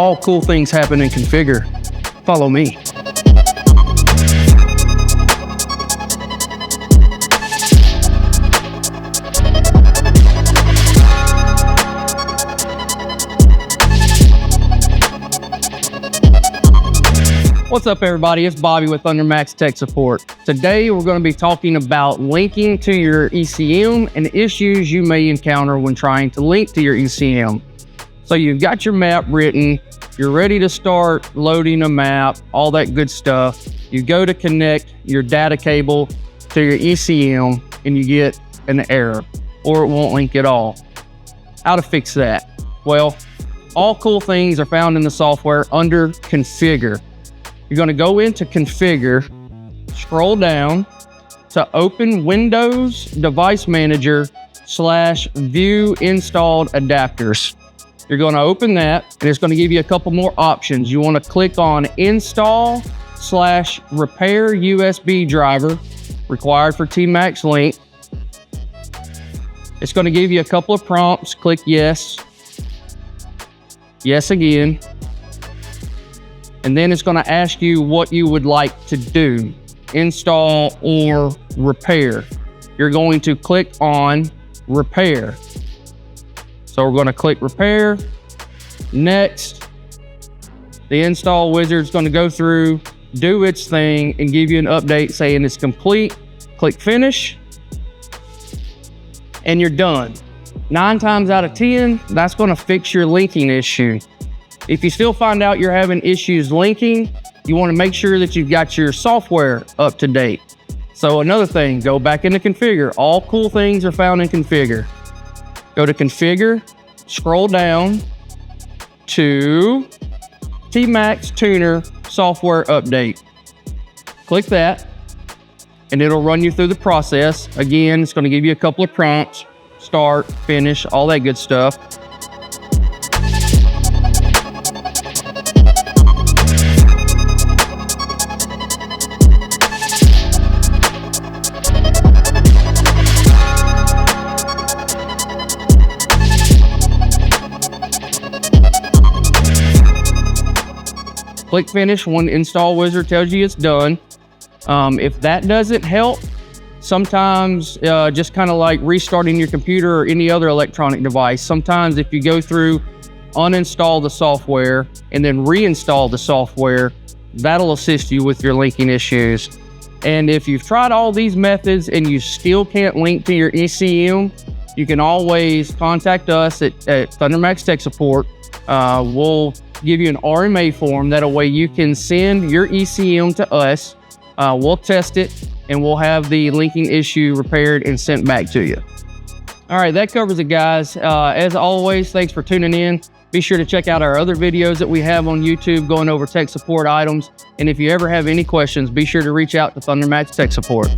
All cool things happen in Configure. Follow me. What's up, everybody? It's Bobby with ThunderMax Tech Support. Today, we're going to be talking about linking to your ECM and issues you may encounter when trying to link to your ECM. So you've got your map written, you're ready to start loading a map, all that good stuff. You go to connect your data cable to your ECM and you get an error, or it won't link at all. How to fix that? Well, all cool things are found in the software under Configure. You're going to go into Configure, scroll down to Open Windows Device Manager / View Installed Adapters. You're going to open that, and it's going to give you a couple more options. You want to click on Install / Repair USB Driver, required for ThunderMax Link. It's going to give you a couple of prompts. Click Yes. Yes again. And then it's going to ask you what you would like to do, install or repair. You're going to click on Repair. So we're going to click Repair. Next, the install wizard is going to go through, do its thing, and give you an update saying it's complete. Click Finish, and you're done. 9 times out of 10, that's going to fix your linking issue. If you still find out you're having issues linking, you want to make sure that you've got your software up to date. So another thing, go back into Configure. All cool things are found in Configure. Go to Configure, scroll down to ThunderMax Tuner Software Update. Click that, and it'll run you through the process. Again, it's going to give you a couple of prompts, start, finish, all that good stuff. Click Finish when Install Wizard tells you it's done. If that doesn't help, sometimes just kind of like restarting your computer or any other electronic device, sometimes if you go through, uninstall the software, and then reinstall the software, that'll assist you with your linking issues. And if you've tried all these methods and you still can't link to your ECM, you can always contact us at ThunderMax Tech Support. We'll give you an RMA form. That way you can send your ECM to us. We'll test it, and we'll have the linking issue repaired and sent back to you. All right, that covers it, guys. As always, thanks for tuning in. Be sure to check out our other videos that we have on YouTube going over tech support items. And if you ever have any questions, be sure to reach out to ThunderMax Tech Support.